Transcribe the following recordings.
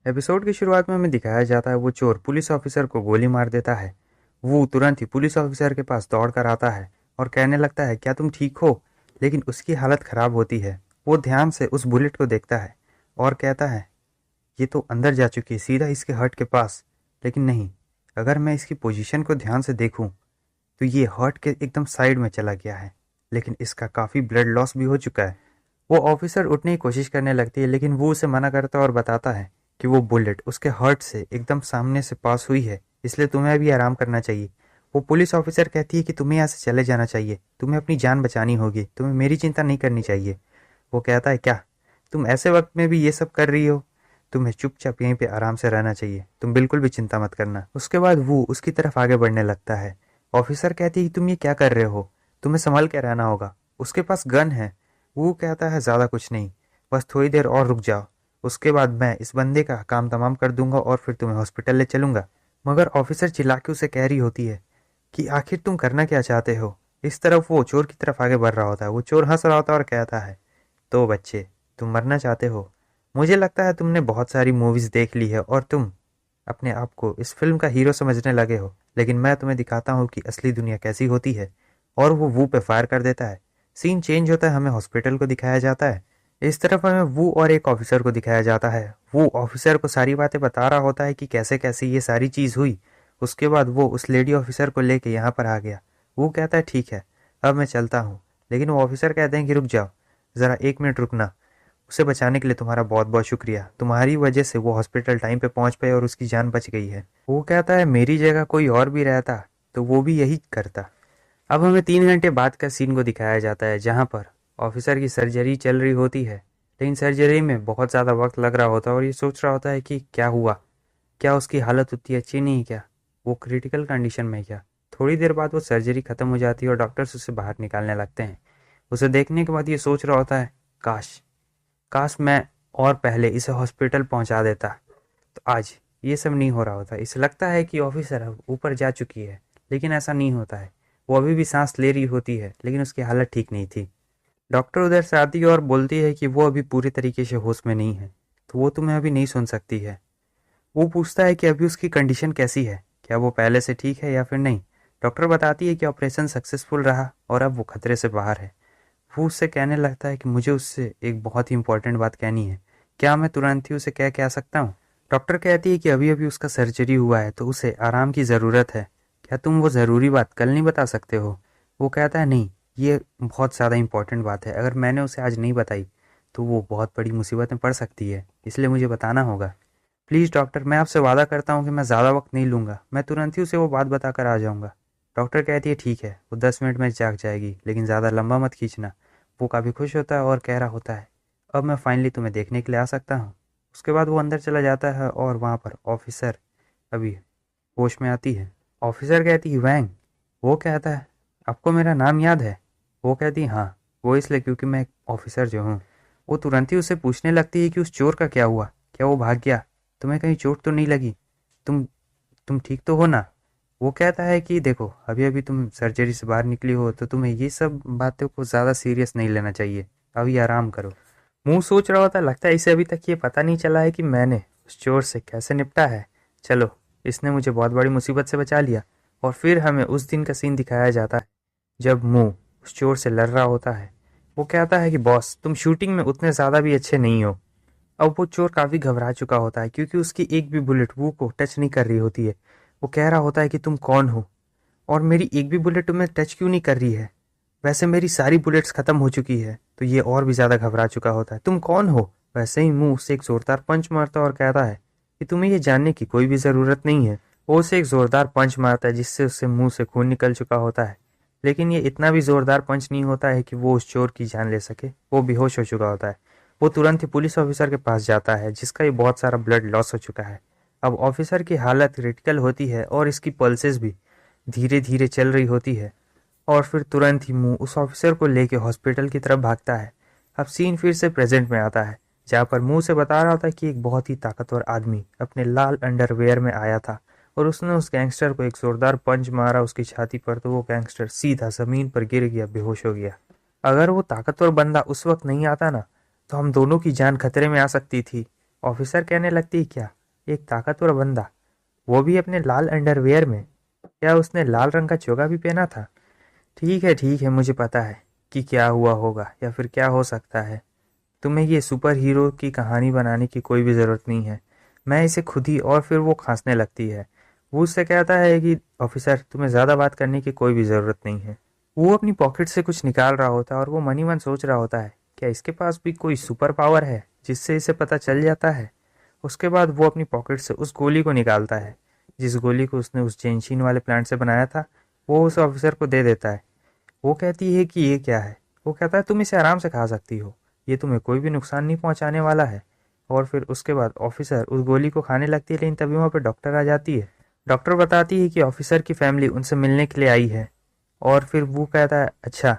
Episode की शुरुआत में हमें दिखाया जाता है वो चोर पुलिस ऑफिसर को गोली मार देता है। वो तुरंत ही पुलिस ऑफिसर के पास दौड़ कर आता है और कहने लगता है क्या तुम ठीक हो। लेकिन उसकी हालत खराब होती है। वो ध्यान से उस बुलेट को देखता है और कहता है ये तो अंदर जा चुकी है सीधा इसके हर्ट के पास। लेकिन नहीं, अगर मैं इसकी पोजीशन को ध्यान से देखूं तो ये हर्ट के एकदम साइड में चला गया है। लेकिन इसका काफ़ी ब्लड लॉस भी हो चुका है। वो ऑफिसर उठने की कोशिश करने लगती है लेकिन वो उसे मना करता है और बताता है कि वो बुलेट उसके हर्ट से एकदम सामने से पास हुई है, इसलिए तुम्हें अभी आराम करना चाहिए। वो पुलिस ऑफिसर कहती है कि तुम्हें यहाँ से चले जाना चाहिए, तुम्हें अपनी जान बचानी होगी, तुम्हें मेरी चिंता नहीं करनी चाहिए। वो कहता है क्या तुम ऐसे वक्त में भी ये सब कर रही हो? तुम्हें चुपचाप यहीं पे आराम से रहना चाहिए, तुम बिल्कुल भी चिंता मत करना। उसके बाद वो उसकी तरफ आगे बढ़ने लगता है। ऑफिसर कहती है कि तुम ये क्या कर रहे हो, तुम्हें संभल के रहना होगा, उसके पास गन है। वो कहता है ज़्यादा कुछ नहीं, बस थोड़ी देर और रुक जाओ, उसके बाद मैं इस बंदे का काम तमाम कर दूंगा और फिर तुम्हें हॉस्पिटल ले चलूंगा। मगर ऑफिसर चिल्ला के उसे कह रही होती है कि आखिर तुम करना क्या चाहते हो। इस तरफ वो चोर की तरफ आगे बढ़ रहा होता है। वो चोर हंस रहा होता है और कहता है तो बच्चे, तुम मरना चाहते हो। मुझे लगता है तुमने बहुत सारी मूवीज़ देख ली है और तुम अपने आप को इस फिल्म का हीरो समझने लगे हो, लेकिन मैं तुम्हें दिखाता हूँ कि असली दुनिया कैसी होती है। और वो पे फायर कर देता है। सीन चेंज होता है, हमें हॉस्पिटल को दिखाया जाता है। इस तरफ हमें वो और एक ऑफिसर को दिखाया जाता है। वो ऑफिसर को सारी बातें बता रहा होता है कि कैसे कैसे ये सारी चीज़ हुई। उसके बाद वो उस लेडी ऑफिसर को लेके यहाँ पर आ गया। वो कहता है ठीक है, अब मैं चलता हूँ। लेकिन वो ऑफिसर कहते हैं कि रुक जाओ, ज़रा 1 मिनट रुकना। उसे बचाने के लिए तुम्हारा बहुत बहुत शुक्रिया, तुम्हारी वजह से वो हॉस्पिटल टाइम पे पहुंच पाए और उसकी जान बच गई है। वो कहता है मेरी जगह कोई और भी रहता तो वो भी यही करता। अब हमें 3 घंटे बाद का सीन को दिखाया जाता है जहाँ पर ऑफिसर की सर्जरी चल रही होती है। लेकिन सर्जरी में बहुत ज़्यादा वक्त लग रहा होता है और ये सोच रहा होता है कि क्या हुआ, क्या उसकी हालत उतनी अच्छी नहीं है, क्या वो क्रिटिकल कंडीशन में है क्या। थोड़ी देर बाद वो सर्जरी ख़त्म हो जाती है और डॉक्टर्स उसे बाहर निकालने लगते हैं। उसे देखने के बाद ये सोच रहा होता है काश काश मैं और पहले इसे हॉस्पिटल पहुंचा देता तो आज ये सब नहीं हो रहा होता। इसे लगता है कि ऑफिसर अब ऊपर जा चुकी है, लेकिन ऐसा नहीं होता है। वो अभी भी सांस ले रही होती है लेकिन उसकी हालत ठीक नहीं थी। डॉक्टर उधर से आती है और बोलती है कि वो अभी पूरी तरीके से होश में नहीं है, तो वो तुम्हें अभी नहीं सुन सकती है। वो पूछता है कि अभी उसकी कंडीशन कैसी है, क्या वो पहले से ठीक है या फिर नहीं। डॉक्टर बताती है कि ऑपरेशन सक्सेसफुल रहा और अब वो खतरे से बाहर है। वो उससे कहने लगता है कि मुझे उससे एक बहुत ही इंपॉर्टेंट बात कहनी है, क्या मैं तुरंत ही उसे कह सकता हूँ। डॉक्टर कहती है कि अभी अभी उसका सर्जरी हुआ है तो उसे आराम की ज़रूरत है, क्या तुम वो ज़रूरी बात कल नहीं बता सकते हो। वो कहता है नहीं, ये बहुत ज़्यादा इंपॉर्टेंट बात है, अगर मैंने उसे आज नहीं बताई तो वो बहुत बड़ी मुसीबत में पड़ सकती है, इसलिए मुझे बताना होगा। प्लीज़ डॉक्टर, मैं आपसे वादा करता हूँ कि मैं ज़्यादा वक्त नहीं लूँगा, मैं तुरंत ही उसे वो बात बताकर आ जाऊँगा। डॉक्टर कहती है ठीक है, वो 10 मिनट में जाग जाएगी, लेकिन ज़्यादा लंबा मत खींचना। वो काफ़ी खुश होता है और कह रहा होता है अब मैं फाइनली तुम्हें देखने के लिए आ सकता हूँ। उसके बाद वो अंदर चला जाता है और वहाँ पर ऑफिसर अभी होश में आती है। ऑफिसर कहती है वैंग। वो कहता है आपको मेरा नाम याद है? वो कहती है हाँ, वो इसलिए क्योंकि मैं एक ऑफिसर जो हूँ। वो तुरंत ही उससे पूछने लगती है कि उस चोर का क्या हुआ, क्या वो भाग गया, तुम्हें कहीं चोट तो नहीं लगी, तुम तुम ठीक तो हो ना। वो कहता है कि देखो अभी अभी तुम सर्जरी से बाहर निकली हो तो तुम्हें ये सब बातों को ज़्यादा सीरियस नहीं लेना चाहिए, अभी आराम करो। मुंह सोच रहा होता, लगता है इसे अभी तक ये पता नहीं चला है कि मैंने उस चोर से कैसे निपटा है। चलो, इसने मुझे बहुत बड़ी मुसीबत से बचा लिया। और फिर हमें उस दिन का सीन दिखाया जाता है जब मुंह उस चोर से लड़ रहा होता है। वो कहता है कि बॉस, तुम शूटिंग में उतने ज़्यादा भी अच्छे नहीं हो। अब वो चोर काफ़ी घबरा चुका होता है क्योंकि उसकी एक भी बुलेट वो को टच नहीं कर रही होती है। वो कह रहा होता है कि तुम कौन हो और मेरी एक भी बुलेट तुम्हें टच क्यों नहीं कर रही है, वैसे मेरी सारी बुलेट्स ख़त्म हो चुकी है। तो ये और भी ज़्यादा घबरा चुका होता है, तुम कौन हो। वैसे ही मुंह उससे एक ज़ोरदार पंच मारता है और कहता है कि तुम्हें ये जानने की कोई भी ज़रूरत नहीं है। वो उसे एक ज़ोरदार पंच मारता है जिससे उससे मुंह से खून निकल चुका होता है। लेकिन ये इतना भी ज़ोरदार पंच नहीं होता है कि वो उस चोर की जान ले सके। वो बेहोश हो चुका होता है। वो तुरंत ही पुलिस ऑफिसर के पास जाता है जिसका ये बहुत सारा ब्लड लॉस हो चुका है। अब ऑफिसर की हालत क्रिटिकल होती है और इसकी पल्सेस भी धीरे धीरे चल रही होती है। और फिर तुरंत ही मुंह उस ऑफिसर को लेके हॉस्पिटल की तरफ भागता है। अब सीन फिर से प्रेजेंट में आता है जहाँ पर मुंह से बता रहा होता है कि एक बहुत ही ताकतवर आदमी अपने लाल अंडरवेयर में आया था और उसने उस गैंगस्टर को एक जोरदार पंच मारा उसकी छाती पर, तो वो गैंगस्टर सीधा जमीन पर गिर गया, बेहोश हो गया। अगर वो ताकतवर बंदा उस वक्त नहीं आता ना तो हम दोनों की जान खतरे में आ सकती थी ऑफिसर कहने लगती, क्या एक ताकतवर बंदा, वो भी अपने लाल अंडरवियर में? क्या उसने लाल रंग का चोगा भी पहना था? ठीक है, मुझे पता है कि क्या हुआ होगा या फिर क्या हो सकता है। तुम्हें ये सुपर हीरो की कहानी बनाने की कोई भी ज़रूरत नहीं है, मैं इसे खुद ही। और फिर वो खांसने लगती है। वो उससे कहता है कि ऑफिसर, तुम्हें ज़्यादा बात करने की कोई भी ज़रूरत नहीं है। वो अपनी पॉकेट से कुछ निकाल रहा होता है और वो मन ही मन सोच रहा होता है, क्या इसके पास भी कोई सुपर पावर है जिससे इसे पता चल जाता है। उसके बाद वो अपनी पॉकेट से उस गोली को निकालता है, जिस गोली को उसने उस जेनशीन वाले प्लांट से बनाया था। वो उस ऑफिसर को दे देता है। वो कहती है कि ये क्या है? वो कहता है, तुम इसे आराम से खा सकती हो, ये तुम्हें कोई भी नुकसान नहीं पहुंचाने वाला है। और फिर उसके बाद ऑफिसर उस गोली को खाने लगती है, लेकिन तभी वहाँ पर डॉक्टर आ जाती है। डॉक्टर बताती है कि ऑफिसर की फैमिली उनसे मिलने के लिए आई है। और फिर वो कहता है, अच्छा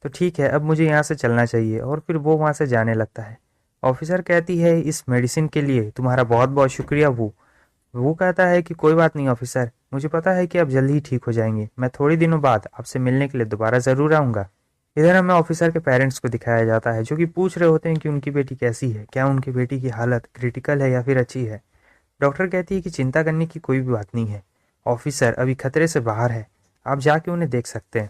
तो ठीक है, अब मुझे यहाँ से चलना चाहिए। और फिर वो वहाँ से जाने लगता है। ऑफिसर कहती है, इस मेडिसिन के लिए तुम्हारा बहुत बहुत शुक्रिया। वो कहता है कि कोई बात नहीं ऑफिसर, मुझे पता है कि आप जल्दी ही ठीक हो जाएंगे, मैं थोड़ी दिनों बाद आपसे मिलने के लिए दोबारा ज़रूर आऊँगा। इधर हमें ऑफिसर के पेरेंट्स को दिखाया जाता है, जो कि पूछ रहे होते हैं कि उनकी बेटी कैसी है, क्या उनकी बेटी की हालत क्रिटिकल है या फिर अच्छी है। डॉक्टर कहती है कि चिंता करने की कोई भी बात नहीं है, ऑफिसर अभी खतरे से बाहर है, आप जाके उन्हें देख सकते हैं।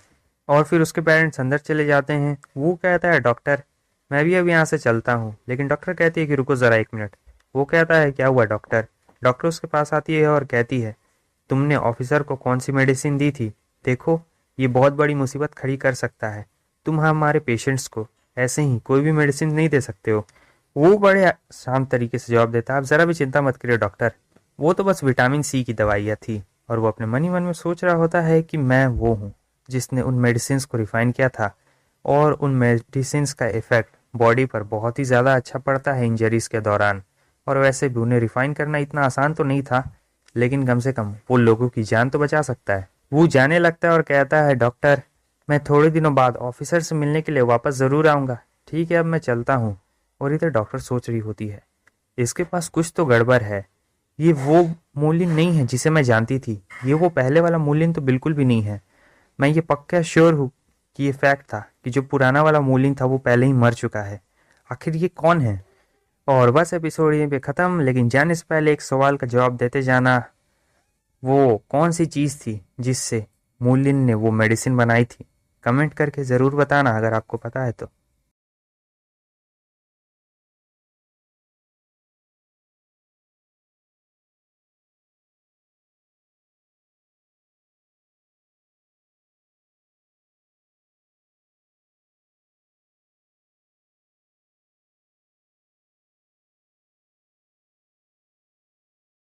और फिर उसके पेरेंट्स अंदर चले जाते हैं। वो कहता है, डॉक्टर मैं भी अब यहाँ से चलता हूँ। लेकिन डॉक्टर कहती है कि रुको ज़रा 1 मिनट। वो कहता है, क्या हुआ डॉक्टर? डॉक्टर उसके पास आती है और कहती है, तुमने ऑफिसर को कौन सी मेडिसिन दी थी? देखो, ये बहुत बड़ी मुसीबत खड़ी कर सकता है। तुम हमारे पेशेंट्स को ऐसे ही कोई भी मेडिसिन नहीं दे सकते हो। वो बड़े शांत तरीके से जवाब देता है, आप ज़रा भी चिंता मत करिए डॉक्टर, वो तो बस विटामिन सी की दवाइयाँ थी। और वो अपने मन ही मन में सोच रहा होता है कि मैं वो हूँ जिसने उन मेडिसिन को रिफाइन किया था, और उन मेडिसिन का इफ़ेक्ट बॉडी पर बहुत ही ज़्यादा अच्छा पड़ता है इंजरीज के दौरान। और वैसे भी उन्हें रिफाइन करना इतना आसान तो नहीं था, लेकिन कम से कम वो लोगों की जान तो बचा सकता है। वो जाने लगता है और कहता है, डॉक्टर मैं थोड़े दिनों बाद ऑफिसर से मिलने के लिए वापस ज़रूर आऊँगा। ठीक है, अब मैं चलता हूँ। और इधर डॉक्टर सोच रही होती है, इसके पास कुछ तो गड़बड़ है। ये वो मूलिन नहीं है जिसे मैं जानती थी, ये वो पहले वाला मूलिन तो बिल्कुल भी नहीं है। मैं ये पक्का श्योर हूँ कि ये फैक्ट था कि जो पुराना वाला मूलिन था वो पहले ही मर चुका है। आखिर ये कौन है? और बस एपिसोड यहीं पे ख़त्म। लेकिन जाने से पहले एक सवाल का जवाब देते जाना, वो कौन सी चीज़ थी जिससे मूलिन ने वो मेडिसिन बनाई थी? कमेंट करके ज़रूर बताना अगर आपको पता है तो।